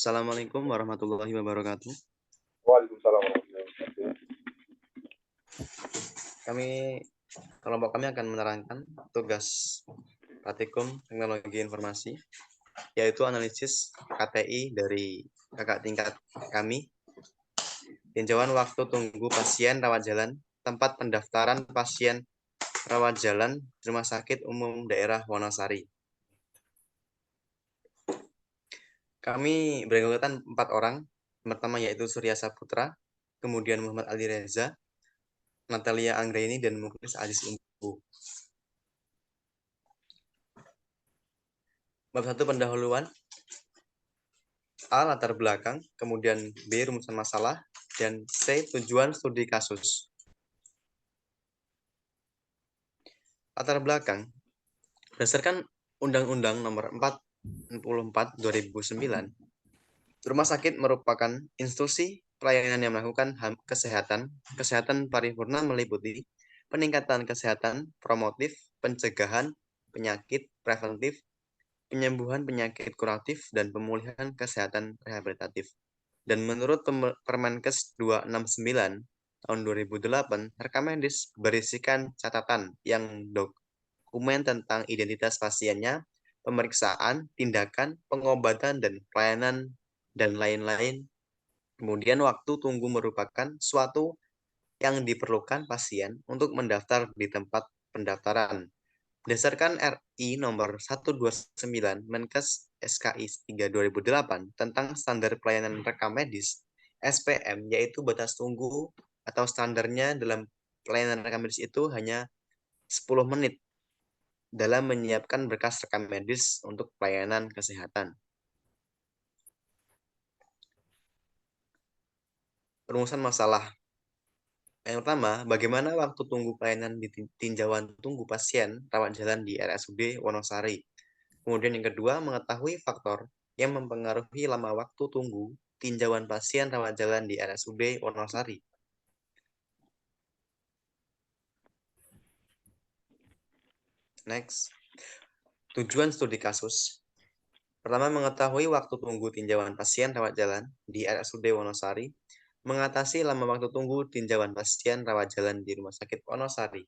Assalamualaikum warahmatullahi wabarakatuh. Waalaikumsalam warahmatullahi wabarakatuh. Kelompok kami akan menerangkan tugas praktikum teknologi informasi, yaitu analisis KTI dari kakak tingkat kami, tinjauan waktu tunggu pasien rawat jalan, tempat pendaftaran pasien rawat jalan Rumah Sakit Umum Daerah Wonosari. Kami beranggotakan 4 orang. Pertama yaitu Surya Saputra, kemudian Muhammad Ali Reza, Natalia Anggraini, dan Mukhlis Aziz Umbu. Bab 1 pendahuluan. A. Latar belakang, kemudian B. Rumusan masalah, dan C. Tujuan studi kasus. Latar belakang. Berdasarkan Undang-Undang Nomor 44 2009, rumah sakit merupakan institusi pelayanan yang melakukan kesehatan paripurna meliputi peningkatan kesehatan promotif, pencegahan penyakit preventif, penyembuhan penyakit kuratif, dan pemulihan kesehatan rehabilitatif. Dan menurut Permenkes 269 tahun 2008, rekam medis berisikan catatan yang dokumen tentang identitas pasiennya, pemeriksaan, tindakan, pengobatan, dan pelayanan, dan lain-lain. Kemudian waktu tunggu merupakan suatu yang diperlukan pasien untuk mendaftar di tempat pendaftaran. Berdasarkan RI nomor 129 Menkes SKI 3 2008 tentang standar pelayanan rekam medis SPM, yaitu batas tunggu atau standarnya dalam pelayanan rekam medis itu hanya 10 menit dalam menyiapkan berkas rekam medis untuk pelayanan kesehatan. Perumusan masalah. Yang pertama, bagaimana waktu tunggu pelayanan di tinjauan tunggu pasien rawat jalan di RSUD Wonosari. Kemudian yang kedua, mengetahui faktor yang mempengaruhi lama waktu tunggu tinjauan pasien rawat jalan di RSUD Wonosari. Next. Tujuan studi kasus. Pertama, mengetahui waktu tunggu tinjauan pasien rawat jalan di RSUD Wonosari, mengatasi lama waktu tunggu tinjauan pasien rawat jalan di Rumah Sakit Wonosari.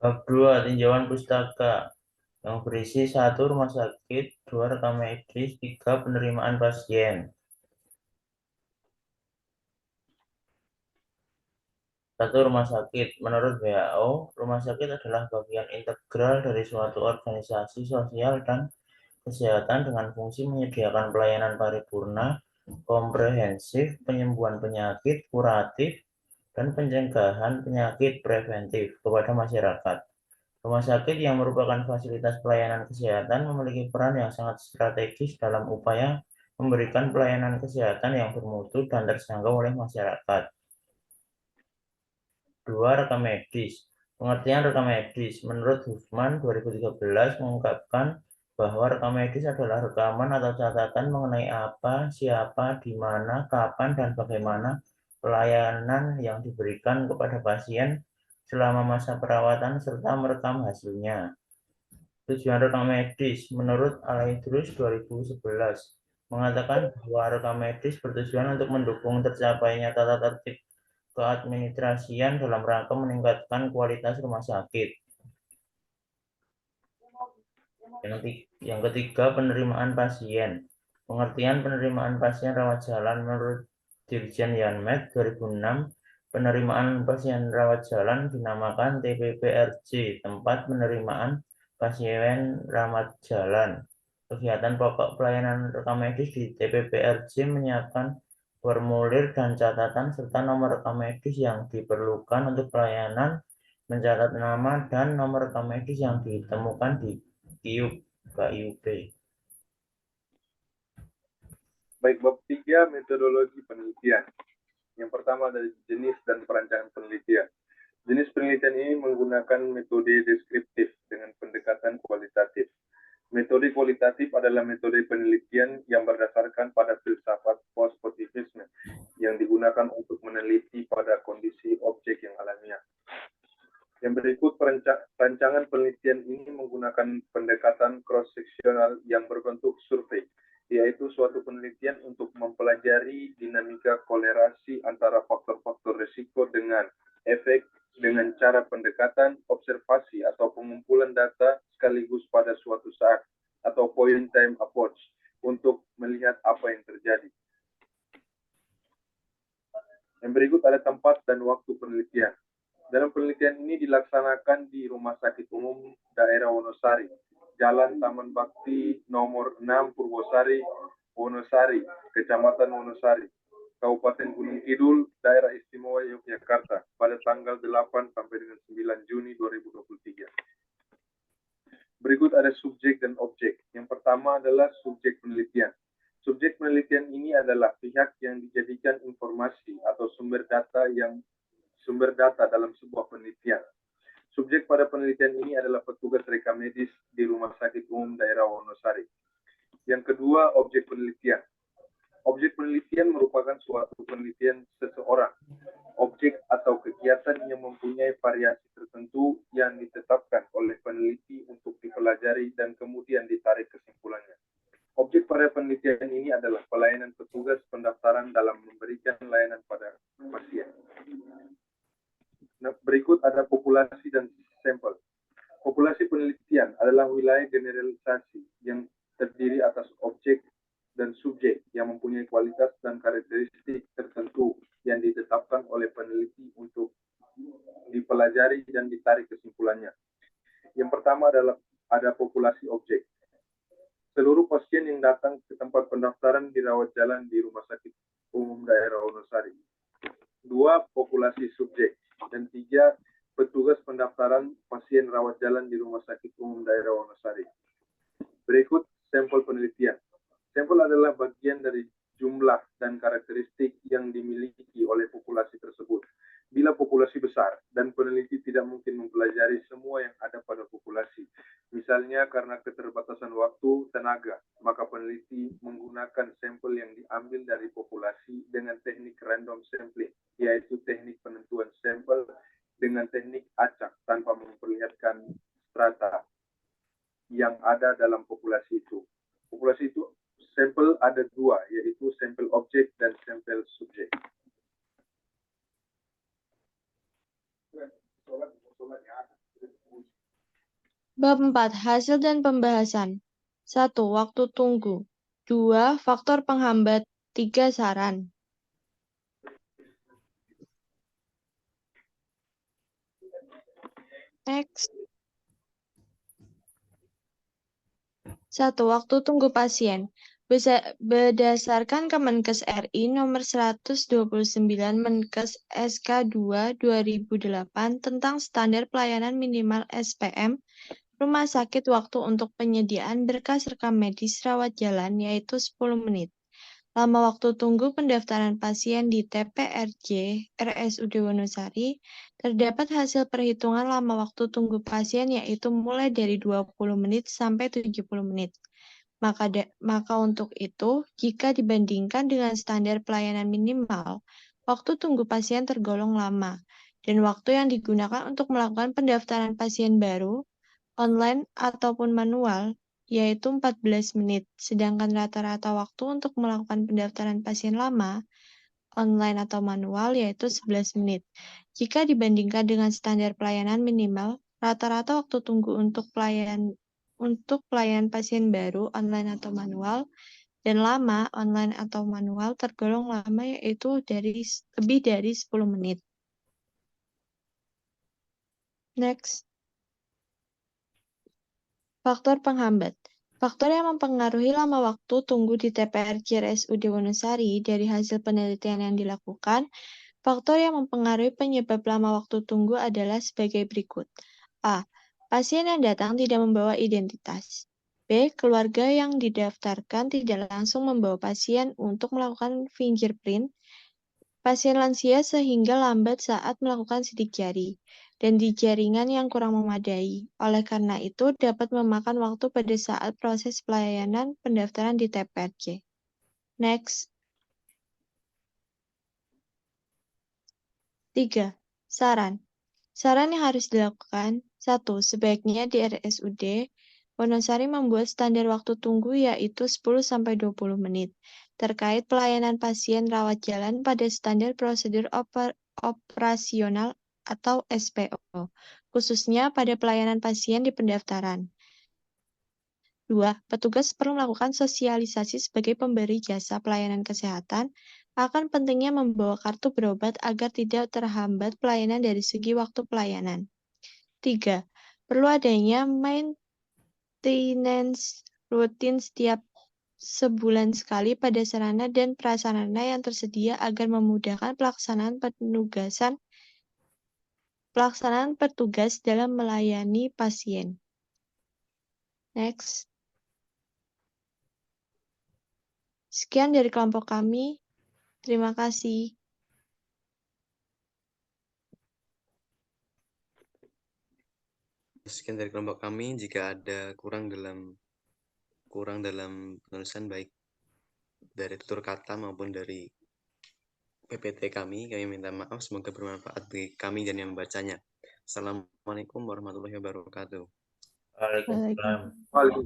Bab 2. Tinjauan pustaka yang berisi 1. Rumah sakit, 2. Rekam medis, 3. Penerimaan pasien. 1. Rumah sakit. Menurut WHO, rumah sakit adalah bagian integral dari suatu organisasi sosial dan kesehatan dengan fungsi menyediakan pelayanan paripurna, komprehensif, penyembuhan penyakit, kuratif, dan pencegahan penyakit preventif kepada masyarakat. Rumah sakit yang merupakan fasilitas pelayanan kesehatan memiliki peran yang sangat strategis dalam upaya memberikan pelayanan kesehatan yang bermutu dan terjangkau oleh masyarakat. 2. Rekam medis. Pengertian rekam medis menurut Huffman 2013 mengungkapkan bahwa rekam medis adalah rekaman atau catatan mengenai apa, siapa, di mana, kapan, dan bagaimana pelayanan yang diberikan kepada pasien selama masa perawatan serta merekam hasilnya. Tujuan rekam medis menurut Alaidrus 2011 mengatakan bahwa rekam medis bertujuan untuk mendukung tercapainya tata tertib keadministrasian dalam rangka meningkatkan kualitas rumah sakit. Yang ketiga, penerimaan pasien. Pengertian penerimaan pasien rawat jalan menurut Dirjen Yanmed 2006, penerimaan pasien rawat jalan dinamakan TPPRJ, tempat penerimaan pasien rawat jalan. Kegiatan pokok pelayanan rekam medis di TPPRJ menyiapkan formulir dan catatan serta nomor rekam medis yang diperlukan untuk pelayanan, mencatat nama dan nomor rekam medis yang ditemukan di KIUP. Baik, bab 3 metodologi penelitian. Yang pertama dari jenis dan perancangan penelitian. Jenis penelitian ini menggunakan metode deskriptif dengan pendekatan kualitatif. Metode kualitatif adalah metode penelitian yang berdasarkan pada filsafat positivisme yang digunakan untuk meneliti pada kondisi objek yang alamiah. Yang berikut rancangan penelitian ini menggunakan pendekatan cross-seksional yang berbentuk survei, yaitu suatu penelitian untuk mempelajari dinamika kolerasi antara faktor-faktor risiko dengan efek dengan cara pendekatan, observasi atau pengumpulan data sekaligus pada suatu saat atau point time approach untuk melihat apa yang terjadi. Yang berikut ada tempat dan waktu penelitian. Dalam penelitian ini dilaksanakan di Rumah Sakit Umum Daerah Wonosari, Jalan Taman Bakti nomor 6 Purwosari, Wonosari, Kecamatan Wonosari, Kabupaten Gunung Kidul, Daerah Istimewa Yogyakarta, pada tanggal 8 sampai dengan 9 Juni 2023. Berikut ada subjek dan objek. Yang pertama adalah subjek penelitian. Subjek penelitian ini adalah pihak yang dijadikan informasi atau sumber data dalam sebuah penelitian. Subjek pada penelitian ini adalah petugas reka medis di Rumah Sakit Umum Daerah Wonosari. Yang kedua, objek penelitian. Objek penelitian merupakan suatu penelitian seseorang, objek atau kegiatan yang mempunyai variasi tertentu yang ditetapkan oleh peneliti untuk dipelajari dan kemudian ditarik kesimpulannya. Objek pada penelitian ini adalah pelayanan petugas pendaftaran dalam memberikan layanan pada pasien. Nah, berikut ada populasi dan sampel. Populasi penelitian adalah wilayah generalisasi yang terdiri atas objek dan subjek yang mempunyai kualitas dan karakteristik tertentu yang ditetapkan oleh peneliti untuk dipelajari dan ditarik kesimpulannya. Yang pertama adalah ada populasi objek. Seluruh pasien yang datang ke tempat pendaftaran dirawat jalan di Rumah Sakit Umum Daerah Wonosari. 2. Populasi subjek. Dan 3. Petugas pendaftaran pasien rawat jalan di Rumah Sakit Umum Daerah Wonosari. Berikut sampel penelitian. Sampel adalah bagian dari jumlah dan karakteristik yang dimiliki oleh populasi tersebut. Bila populasi besar dan peneliti tidak mungkin mempelajari semua yang ada pada populasi, misalnya karena keterbatasan waktu, tenaga, maka peneliti menggunakan sampel yang diambil dari populasi dengan teknik random sampling, yaitu teknik penentuan sampel dengan teknik acak tanpa memperlihatkan strata yang ada dalam populasi itu. Populasi itu sampel ada 2, yaitu sampel objek dan sampel subjek. Bab 4. Hasil dan pembahasan. 1. Waktu tunggu. 2. Faktor penghambat. 3. Saran. Next. 1. Waktu tunggu pasien. Berdasarkan Kemenkes RI nomor 129 Menkes SK 2 2008 tentang standar pelayanan minimal SPM rumah sakit, waktu untuk penyediaan berkas rekam medis rawat jalan yaitu 10 menit. Lama waktu tunggu pendaftaran pasien di TPRJ RSUD Wonosari, terdapat hasil perhitungan lama waktu tunggu pasien yaitu mulai dari 20 menit sampai 70 menit. Maka untuk itu, jika dibandingkan dengan standar pelayanan minimal, waktu tunggu pasien tergolong lama, dan waktu yang digunakan untuk melakukan pendaftaran pasien baru, online ataupun manual, yaitu 14 menit, sedangkan rata-rata waktu untuk melakukan pendaftaran pasien lama, online atau manual, yaitu 11 menit. Jika dibandingkan dengan standar pelayanan minimal, rata-rata waktu tunggu untuk pelayanan pasien baru, online atau manual, dan lama, online atau manual, tergolong lama yaitu lebih dari 10 menit. Next. Faktor penghambat. Faktor yang mempengaruhi lama waktu tunggu di TPRJ RSUD Wonosari dari hasil penelitian yang dilakukan, faktor yang mempengaruhi penyebab lama waktu tunggu adalah sebagai berikut. A. Pasien yang datang tidak membawa identitas. B. Keluarga yang didaftarkan tidak langsung membawa pasien untuk melakukan fingerprint pasien lansia sehingga lambat saat melakukan sidik jari, dan di jaringan yang kurang memadai. Oleh karena itu, dapat memakan waktu pada saat proses pelayanan pendaftaran di TPRJ. Next. 3. Saran. Saran yang harus dilakukan, 1. Sebaiknya di RSUD Wonosari membuat standar waktu tunggu yaitu 10-20 menit. Terkait pelayanan pasien rawat jalan pada standar prosedur operasional atau SPO, khususnya pada pelayanan pasien di pendaftaran. 2. Petugas perlu melakukan sosialisasi sebagai pemberi jasa pelayanan kesehatan akan pentingnya membawa kartu berobat agar tidak terhambat pelayanan dari segi waktu pelayanan. 3. Perlu adanya maintenance rutin setiap sebulan sekali pada sarana dan prasarana yang tersedia agar memudahkan pelaksanaan petugas dalam melayani pasien. Next. Sekian dari kelompok kami. Terima kasih. Sekian dari kelompok kami. Jika ada kurang dalam penulisan baik dari tutur kata maupun dari PPT kami minta maaf. Semoga bermanfaat bagi kami dan yang membacanya. Assalamualaikum warahmatullahi wabarakatuh. Waalaikumsalam. Waalaikumsalam.